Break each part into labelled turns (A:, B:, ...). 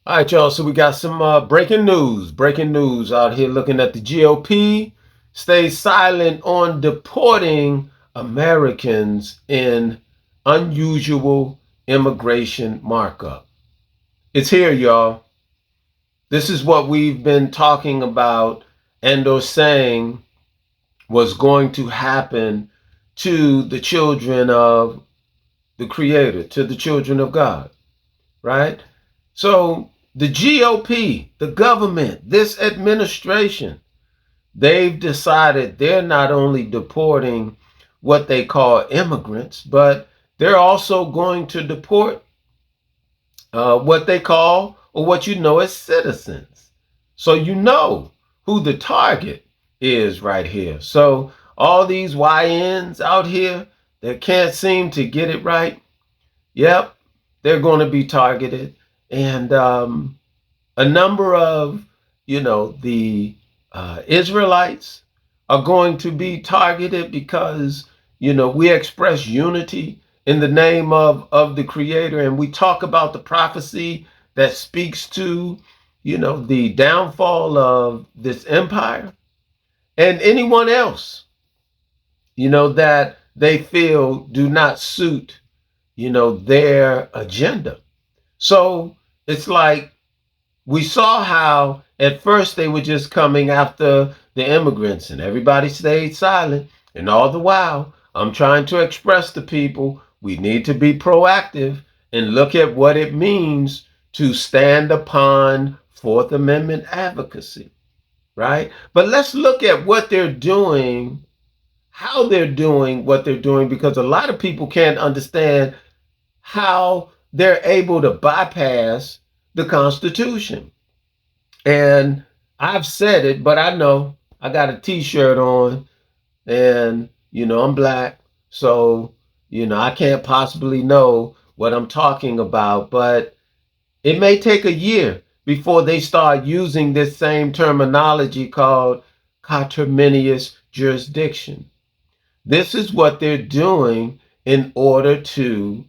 A: All right, y'all. So we got some breaking news. Breaking news out here looking at the GOP stays silent on deporting Americans in unusual immigration markup. It's here, y'all. This is what we've been talking about and or saying was going to happen to the children of the Creator, to the children of God, right? So the GOP, the government, this administration, they've decided they're not only deporting what they call immigrants, but they're also going to deport what they call or what you know as citizens. So you know who the target is right here. So all these YNs out here that can't seem to get it right, yep, they're going to be targeted. And a number of, the Israelites are going to be targeted because, we express unity in the name of the Creator, and we talk about the prophecy that speaks to, the downfall of this empire, and anyone else, that they feel do not suit, their agenda. So it's like we saw how at first they were just coming after the immigrants and everybody stayed silent. And all the while, I'm trying to express to people we need to be proactive and look at what it means to stand upon Fourth Amendment advocacy, right? But let's look at what they're doing, how they're doing what they're doing, because a lot of people can't understand how they're able to bypass the Constitution. And I've said it, but I know I got a t-shirt on and, I'm black. So, I can't possibly know what I'm talking about, but it may take a year before they start using this same terminology called conterminous jurisdiction. This is what they're doing in order to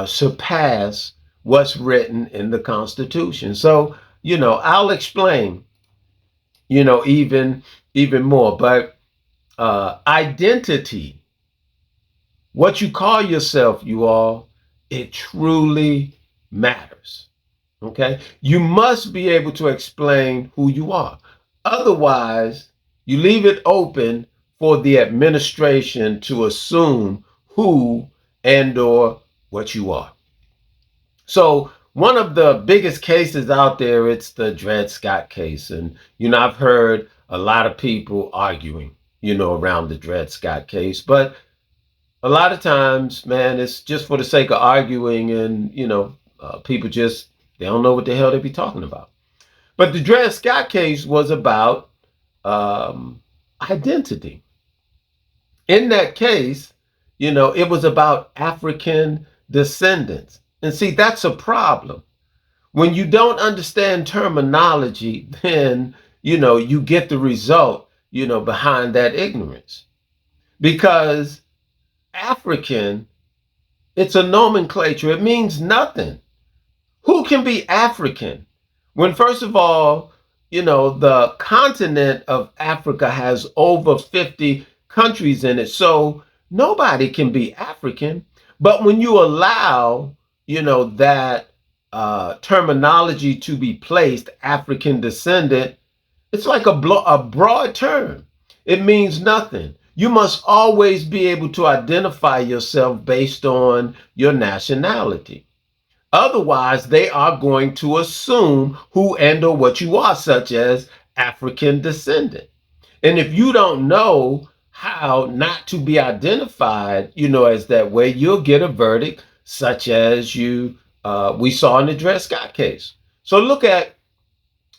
A: surpass what's written in the Constitution. So, I'll explain, even more. But identity, what you call yourself, you all, it truly matters. Okay, you must be able to explain who you are. Otherwise, you leave it open for the administration to assume who and or what you are. So one of the biggest cases out there, it's the Dred Scott case. And, I've heard a lot of people arguing, around the Dred Scott case. But a lot of times, man, it's just for the sake of arguing and, people just, they don't know what the hell they be talking about. But the Dred Scott case was about identity. In that case, it was about African descendants. And see, that's a problem. When you don't understand terminology, then, you get the result, behind that ignorance. Because African, it's a nomenclature, it means nothing. Who can be African? When, first of all, the continent of Africa has over 50 countries in it. So nobody can be African. But when you allow, that terminology to be placed, African descendant, it's like a broad term. It means nothing. You must always be able to identify yourself based on your nationality. Otherwise, they are going to assume who and or what you are, such as African descendant. And if you don't know how not to be identified, as that way, you'll get a verdict such as we saw in the Dred Scott case. So look at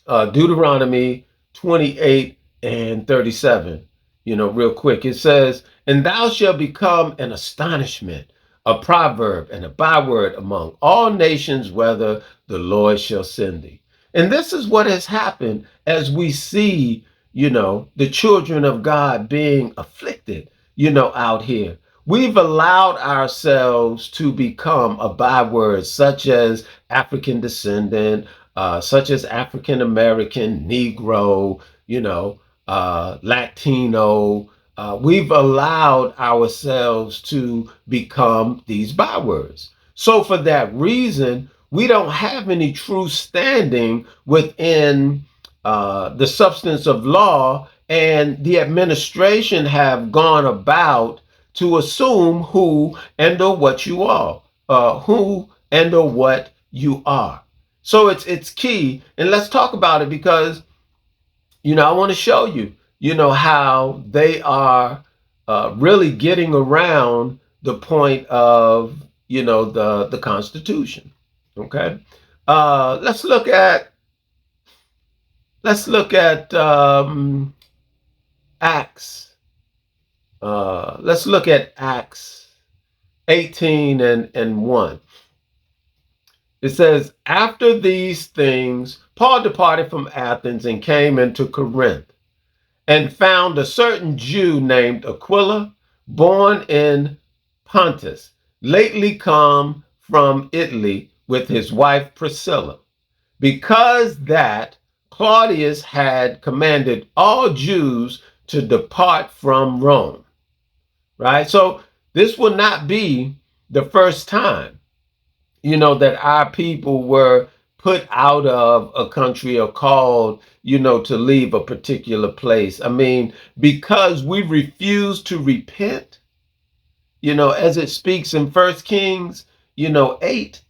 A: Deuteronomy 28 and 37, real quick. It says, "And thou shalt become an astonishment, a proverb, and a byword among all nations, whether the Lord shall send thee." And this is what has happened as we see, the children of God being afflicted, out here. We've allowed ourselves to become a byword such as African descendant, such as African American, Negro, Latino. We've allowed ourselves to become these bywords. So for that reason, we don't have any true standing within the substance of law, and the administration have gone about to assume who and or what you are, who and or what you are. So it's key, and let's talk about it because I want to show you, how they are really getting around the point of the Constitution. Okay, let's look at Acts. Let's look at Acts 18 and 1. It says, after these things, Paul departed from Athens and came into Corinth, and found a certain Jew named Aquila, born in Pontus, lately come from Italy with his wife Priscilla, because that Claudius had commanded all Jews to depart from Rome. Right? So this will not be the first time, that our people were put out of a country or called, to leave a particular place. I mean, because we refuse to repent, as it speaks in First Kings, 8,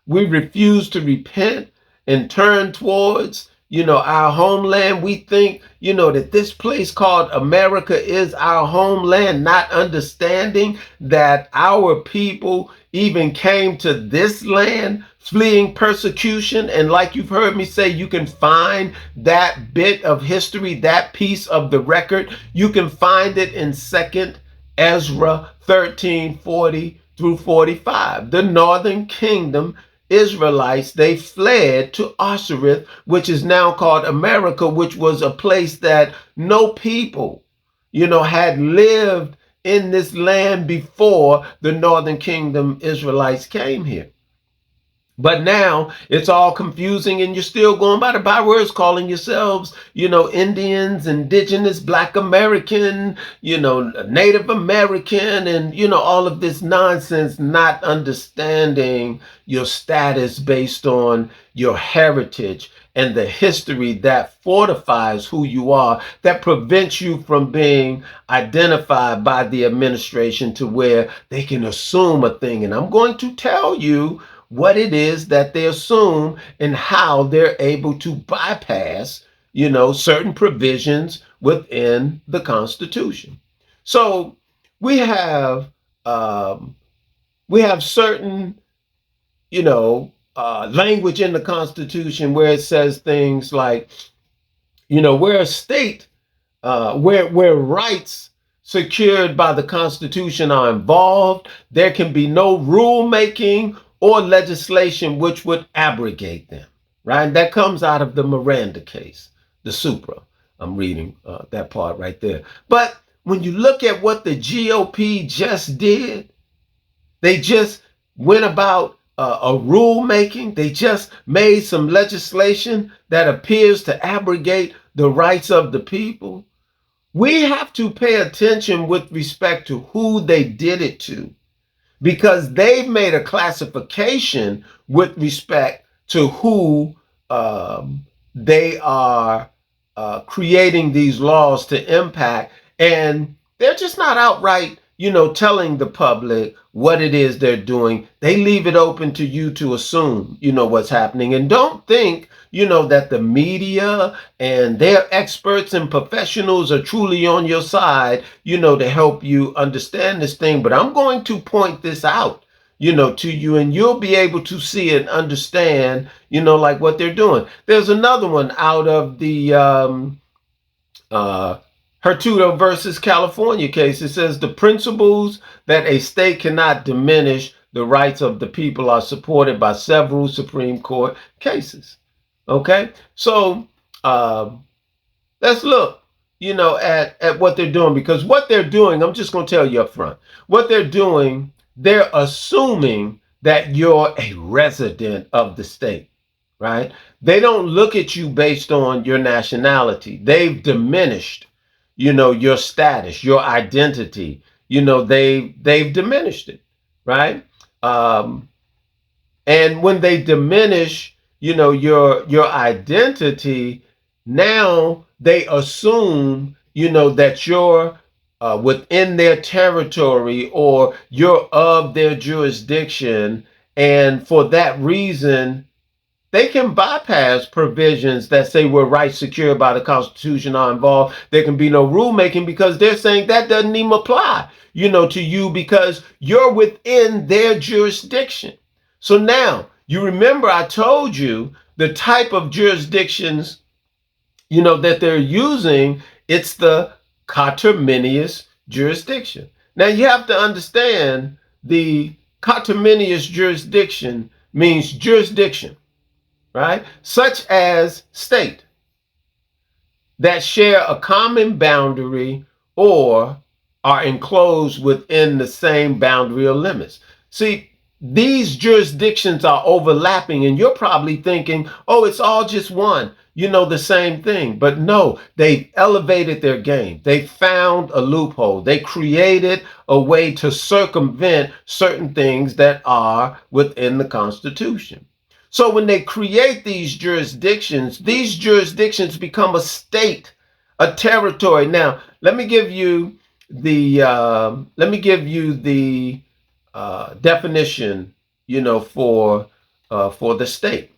A: we refuse to repent and turn towards, our homeland. We think, that this place called America is our homeland, not understanding that our people even came to this land fleeing persecution. And like you've heard me say, you can find that bit of history, that piece of the record. You can find it in 2nd Ezra 13:40 through 45. The northern kingdom Israelites, they fled to Osiris, which is now called America, which was a place that no people, had lived in this land before the northern kingdom Israelites came here. But now it's all confusing, and you're still going by the bywords, calling yourselves, Indians, Indigenous, Black American, Native American, and, all of this nonsense, not understanding your status based on your heritage and the history that fortifies who you are, that prevents you from being identified by the administration to where they can assume a thing. And I'm going to tell you what it is that they assume and how they're able to bypass, certain provisions within the Constitution. So we have certain, language in the Constitution where it says things like, where a state, where rights secured by the Constitution are involved, there can be no rulemaking or legislation which would abrogate them, right? And that comes out of the Miranda case, the Supra. I'm reading that part right there. But when you look at what the GOP just did, they just went about a rulemaking. They just made some legislation that appears to abrogate the rights of the people. We have to pay attention with respect to who they did it to, because they've made a classification with respect to who they are creating these laws to impact. And they're just not outright, telling the public what it is they're doing. They leave it open to you to assume, what's happening. And don't think, that the media and their experts and professionals are truly on your side, to help you understand this thing. But I'm going to point this out, to you, and you'll be able to see and understand, like what they're doing. There's another one out of the Hurtado versus California case. It says the principles that a state cannot diminish the rights of the people are supported by several Supreme Court cases. Okay, so let's look, at what they're doing, because what they're doing, I'm just going to tell you up front, what they're doing, they're assuming that you're a resident of the state. right? They don't look at you based on your nationality. They've diminished, your status, your identity. They've diminished it, right? Um, and when they diminish, your identity, now they assume, that you're within their territory or you're of their jurisdiction, and for that reason they can bypass provisions that say where rights secured by the Constitution are involved. There can be no rulemaking because they're saying that doesn't even apply, to you because you're within their jurisdiction. So now, you remember I told you the type of jurisdictions, that they're using, it's the conterminous jurisdiction. Now you have to understand the conterminous jurisdiction means jurisdiction, right? Such as state that share a common boundary or are enclosed within the same boundary or limits. See, these jurisdictions are overlapping, and you're probably thinking, oh, it's all just one, the same thing. But no, they've elevated their game. They found a loophole. They created a way to circumvent certain things that are within the Constitution. So when they create these jurisdictions become a state, a territory. Now, let me give you the definition, for the state.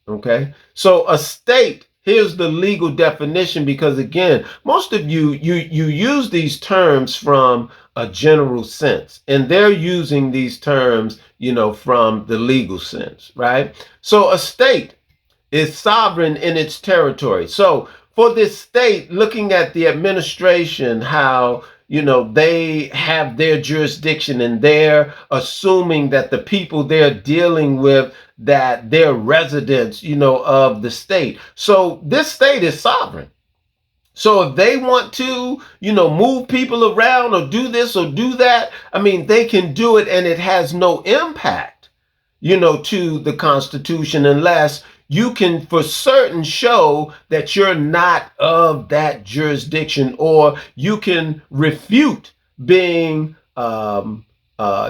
A: Okay, so a state. Here's the legal definition, because again, most of you use these terms from a general sense, and they're using these terms, from the legal sense, right? So a state is sovereign in its territory. So for this state, looking at the administration, how they have their jurisdiction and they're assuming that the people they're dealing with, that they're residents, of the state. So this state is sovereign. So if they want to, move people around or do this or do that, I mean, they can do it, and it has no impact, to the Constitution, unless you can for certain show that you're not of that jurisdiction, or you can refute being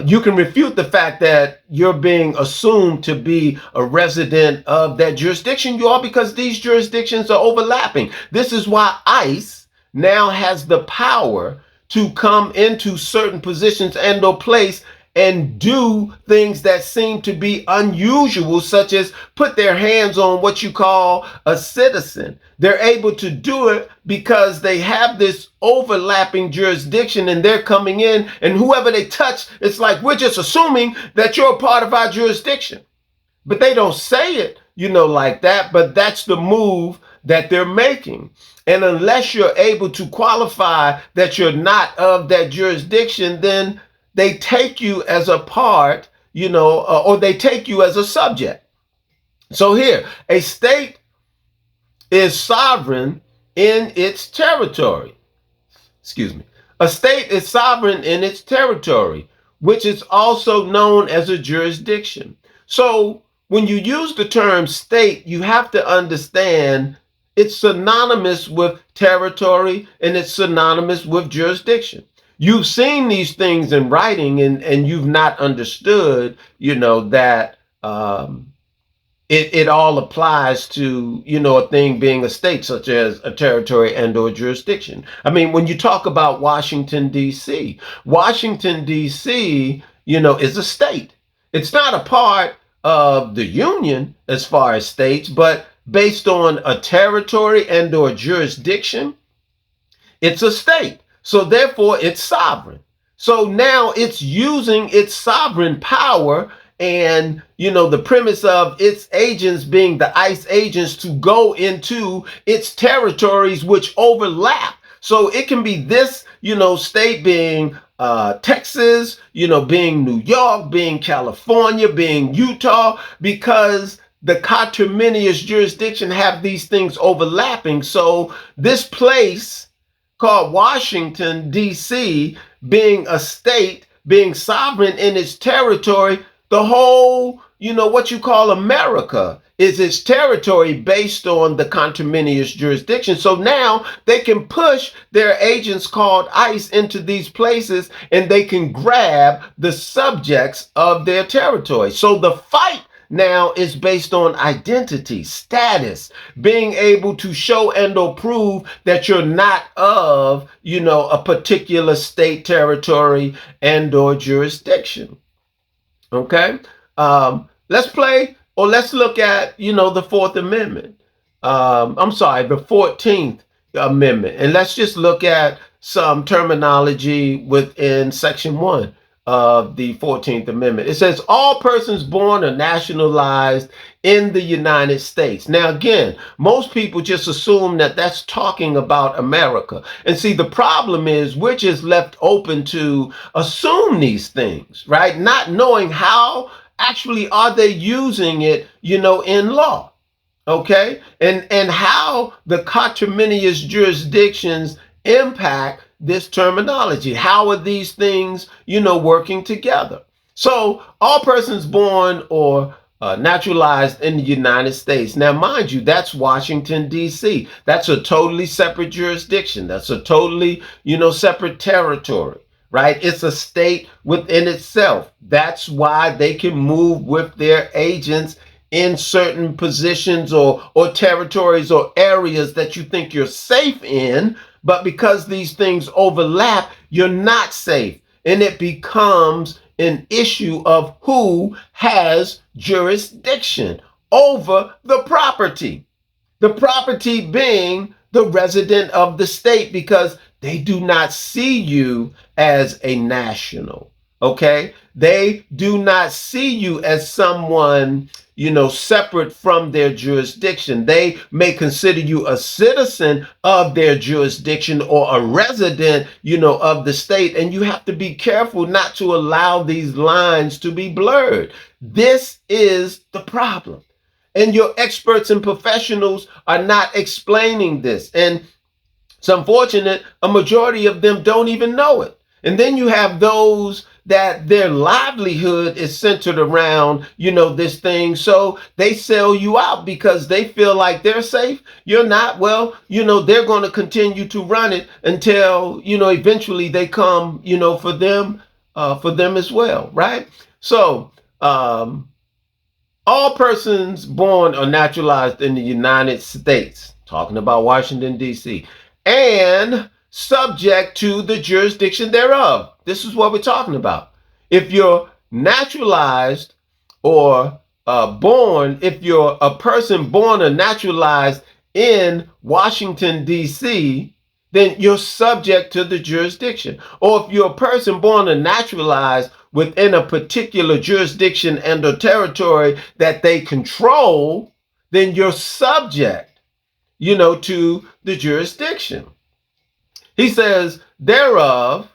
A: you can refute the fact that you're being assumed to be a resident of that jurisdiction you are, because these jurisdictions are overlapping. This is why ICE now has the power to come into certain positions and or place and do things that seem to be unusual, such as put their hands on what you call a citizen. They're able to do it because they have this overlapping jurisdiction, and they're coming in, and whoever they touch, it's like, we're just assuming that you're a part of our jurisdiction. But they don't say it, like that, but that's the move that they're making. And unless you're able to qualify that you're not of that jurisdiction, then they take you as a part, or they take you as a subject. So here, a state is sovereign in its territory. Excuse me. A state is sovereign in its territory, which is also known as a jurisdiction. So when you use the term state, you have to understand it's synonymous with territory, and it's synonymous with jurisdiction. You've seen these things in writing, and you've not understood, that it all applies to, a thing being a state, such as a territory and or jurisdiction. I mean, when you talk about Washington, D.C., Washington, D.C., is a state. It's not a part of the union as far as states, but based on a territory and or jurisdiction, it's a state. So therefore, it's sovereign. So now it's using its sovereign power and, the premise of its agents being the ICE agents to go into its territories which overlap. So it can be this, state being Texas, being New York, being California, being Utah, because the conterminous jurisdiction have these things overlapping. So this place called Washington, D.C., being a state, being sovereign in its territory, the whole what you call America is its territory based on the conterminous jurisdiction. So now they can push their agents called ICE into these places and they can grab the subjects of their territory. So the fight now is based on identity, status, being able to show and or prove that you're not of, a particular state, territory, and or jurisdiction. Okay? Let's look at, the Fourth Amendment. I'm sorry, the 14th Amendment. And let's just look at some terminology within Section 1 of the 14th Amendment. It says all persons born or nationalized in the United States. Now, again, most people just assume that that's talking about America. And see, the problem is we're just left open to assume these things, right? Not knowing how actually are they using it, in law. Okay? And how the conterminous jurisdictions impact this terminology. How are these things, working together? So all persons born or naturalized in the United States. Now, mind you, that's Washington, D.C. That's a totally separate jurisdiction. That's a totally, separate territory, right? It's a state within itself. That's why they can move with their agents in certain positions or territories or areas that you think you're safe in, but because these things overlap, you're not safe. And it becomes an issue of who has jurisdiction over the property. The property being the resident of the state, because they do not see you as a national. Okay? They do not see you as someone, separate from their jurisdiction. They may consider you a citizen of their jurisdiction or a resident, of the state. And you have to be careful not to allow these lines to be blurred. This is the problem. And your experts and professionals are not explaining this. And it's unfortunate, a majority of them don't even know it. And then you have those that their livelihood is centered around, this thing. So they sell you out because they feel like they're safe. You're not. Well, they're going to continue to run it until, eventually they come, for them as well. Right. So, all persons born or naturalized in the United States, talking about Washington, D.C., and subject to the jurisdiction thereof. This is what we're talking about. If you're naturalized or if you're a person born or naturalized in Washington, D.C., then you're subject to the jurisdiction. Or if you're a person born or naturalized within a particular jurisdiction and or territory that they control, then you're subject, to the jurisdiction. He says, thereof,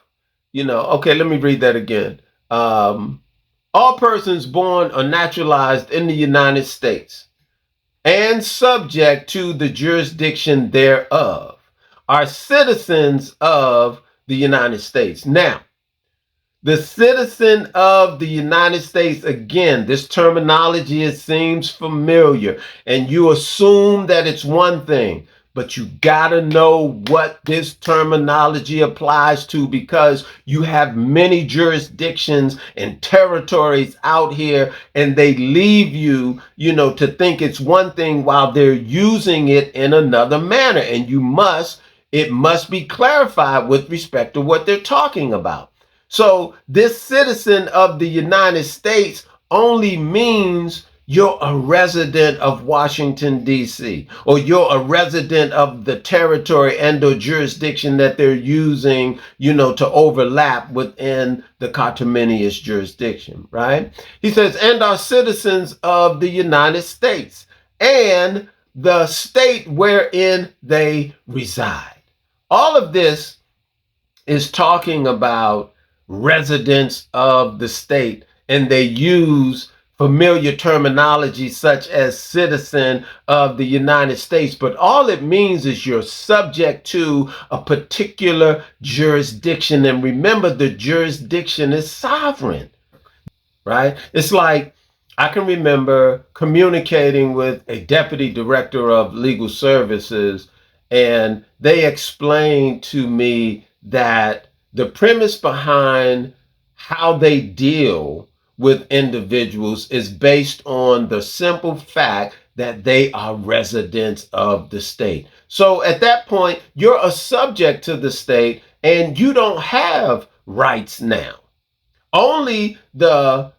A: okay, let me read that again. All persons born or naturalized in the United States and subject to the jurisdiction thereof are citizens of the United States. Now, the citizen of the United States, again, this terminology, it seems familiar, and you assume that it's one thing, but you gotta know what this terminology applies to, because you have many jurisdictions and territories out here, and they leave you, to think it's one thing while they're using it in another manner, and it must be clarified with respect to what they're talking about. So this citizen of the United States only means you're a resident of Washington, D.C., or you're a resident of the territory and or jurisdiction that they're using, to overlap within the conterminous jurisdiction, right? He says, and are citizens of the United States and the state wherein they reside. All of this is talking about residents of the state, and they use familiar terminology such as citizen of the United States, but all it means is you're subject to a particular jurisdiction. And remember, the jurisdiction is sovereign, right? It's like I can remember communicating with a deputy director of legal services, and they explained to me that the premise behind how they deal with individuals is based on the simple fact that they are residents of the state. So at that point, you're a subject to the state and you don't have rights now. Only the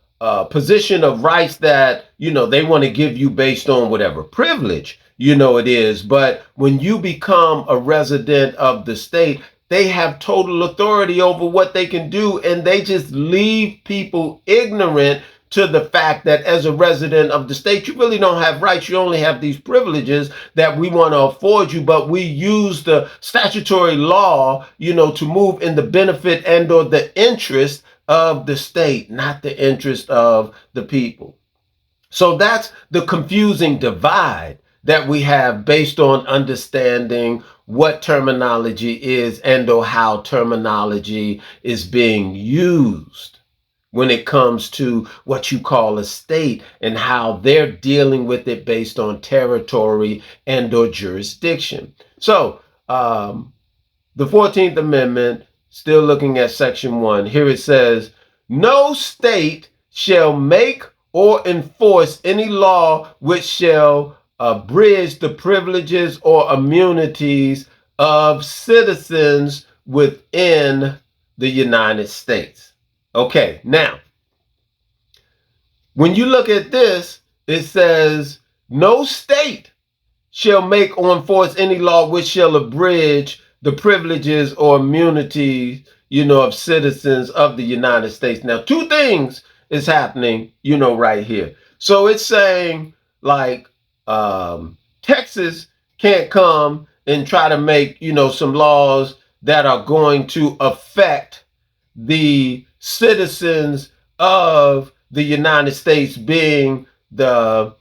A: position of rights that they want to give you based on whatever privilege it is. But when you become a resident of the state, they have total authority over what they can do, and they just leave people ignorant to the fact that as a resident of the state, you really don't have rights. You only have these privileges that we want to afford you, but we use the statutory law, to move in the benefit and or the interest of the state, not the interest of the people. So that's the confusing divide that we have based on understanding what terminology is and or how terminology is being used when it comes to what you call a state and how they're dealing with it based on territory and or jurisdiction. So the 14th Amendment, still looking at Section 1, here it says, no state shall make or enforce any law which shall abridge the privileges or immunities of citizens within the United States. Okay, now, when you look at this, it says, no state shall make or enforce any law which shall abridge the privileges or immunities, of citizens of the United States. Now, two things is happening, right here. So it's saying like Texas can't come and try to make, some laws that are going to affect the citizens of the United States being the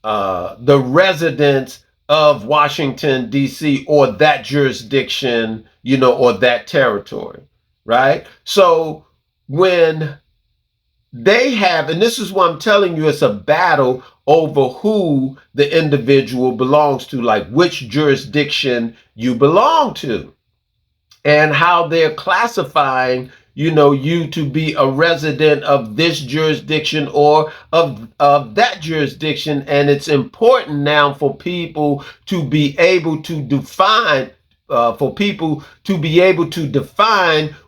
A: residents of Washington, D.C., or that jurisdiction, or that territory, right? So when they have, and this is what I'm telling you, it's a battle over who the individual belongs to, like which jurisdiction you belong to, and how they're classifying you to be a resident of this jurisdiction or of that jurisdiction. And it's important now for people to be able to define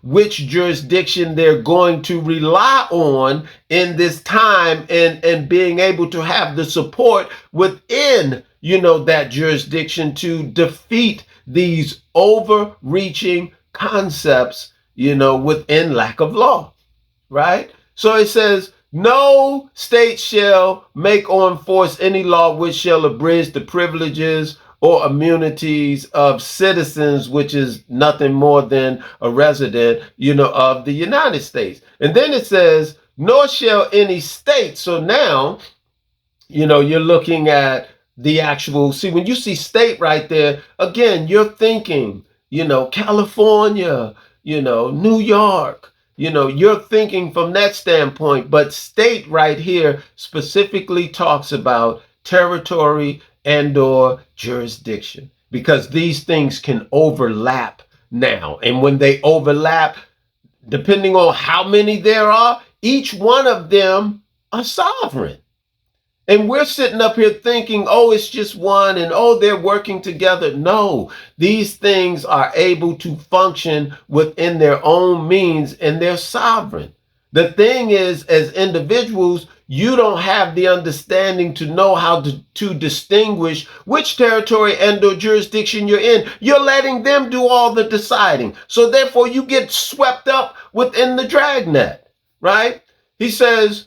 A: which jurisdiction they're going to rely on in this time, and being able to have the support within that jurisdiction to defeat these overreaching concepts within lack of law, right? So it says, no state shall make or enforce any law which shall abridge the privileges or immunities of citizens, which is nothing more than a resident, of the United States. And then it says, nor shall any state. So now, you're looking at the actual, see, when you see state right there, again, you're thinking, California, New York, you're thinking from that standpoint. But state right here specifically talks about territory and or jurisdiction, because these things can overlap now. And when they overlap, depending on how many there are, each one of them are sovereign. And we're sitting up here thinking, oh, it's just one, and oh, they're working together. No, these things are able to function within their own means, and they're sovereign. The thing is, as individuals, you don't have the understanding to know how to distinguish which territory and or jurisdiction you're in. You're letting them do all the deciding. So therefore, you get swept up within the dragnet, right? He says,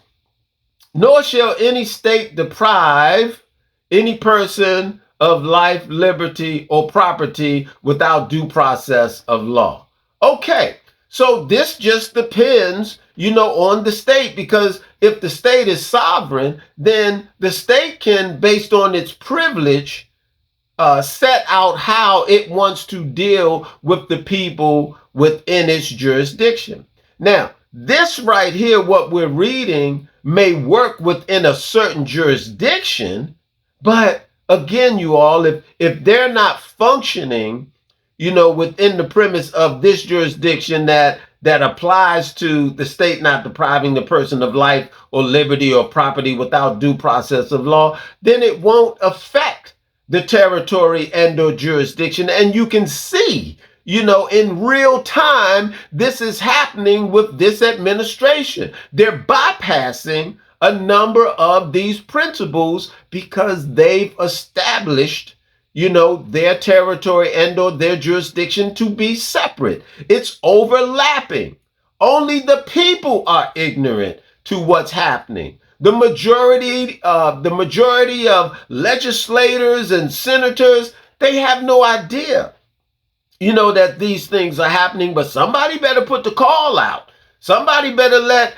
A: nor shall any state deprive any person of life, liberty, or property without due process of law. Okay, so this just depends, on the state, because if the state is sovereign, then the state can, based on its privilege, set out how it wants to deal with the people within its jurisdiction. Now, this right here, what we're reading, may work within a certain jurisdiction, but again, you all, if they're not functioning, within the premise of this jurisdiction that applies to the state not depriving the person of life or liberty or property without due process of law, then it won't affect the territory and or jurisdiction. And you can see, in real time, this is happening with this administration. They're bypassing a number of these principles because they've established their territory and or their jurisdiction to be separate. It's overlapping. Only the people are ignorant to what's happening. The majority of legislators and senators, they have no idea, that these things are happening, but somebody better put the call out. Somebody better let,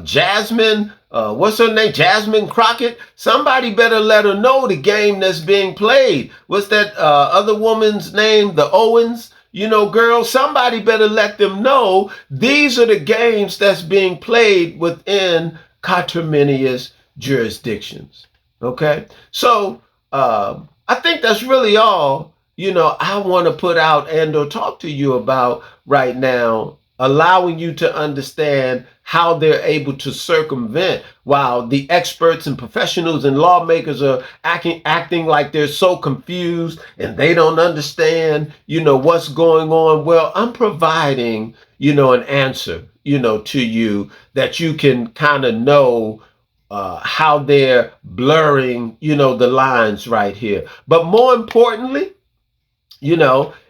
A: Jasmine, what's her name? Jasmine Crockett. Somebody better let her know the game that's being played. What's that other woman's name? The Owens, girl. Somebody better let them know these are the games that's being played within conterminous jurisdictions. Okay. So I think that's really all, I want to put out and or talk to you about right now, allowing you to understand how they're able to circumvent while the experts and professionals and lawmakers are acting like they're so confused and they don't understand, what's going on. Well, I'm providing, an answer, to you that you can kind of know how they're blurring, the lines right here. But more importantly,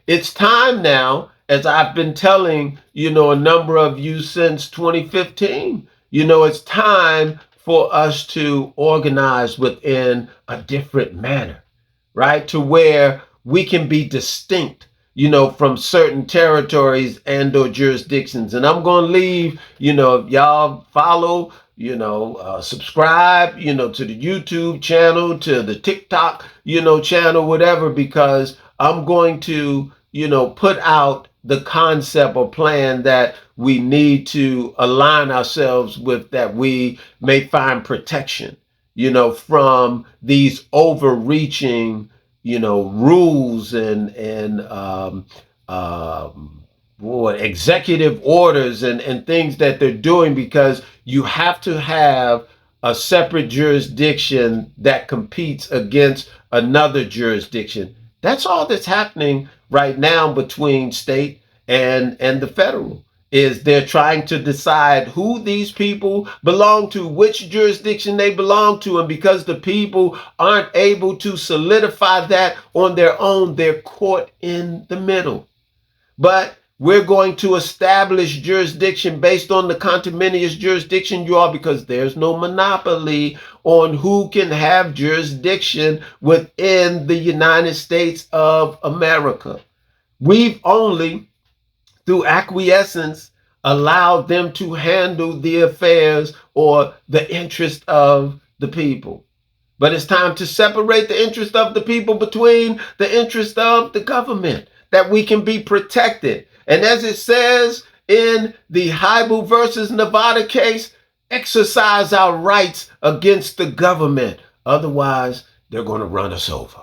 A: it's time now, as I've been telling, a number of you since 2015, it's time for us to organize within a different manner, right? To where we can be distinct, from certain territories and or jurisdictions. And I'm going to leave, if y'all follow, subscribe, to the YouTube channel, to the TikTok, channel, whatever, because I'm going to, put out the concept or plan that we need to align ourselves with, that we may find protection, from these overreaching, rules and executive orders and things that they're doing, because you have to have a separate jurisdiction that competes against another jurisdiction. That's all that's happening right now between state and the federal, is they're trying to decide who these people belong to, which jurisdiction they belong to. And because the people aren't able to solidify that on their own, they're caught in the middle. But we're going to establish jurisdiction based on the conterminous jurisdiction, you all, because there's no monopoly on who can have jurisdiction within the United States of America. We've only, through acquiescence, allowed them to handle the affairs or the interest of the people. But it's time to separate the interest of the people between the interest of the government, that we can be protected. And as it says in the Hybel versus Nevada case, exercise our rights against the government. Otherwise, they're going to run us over.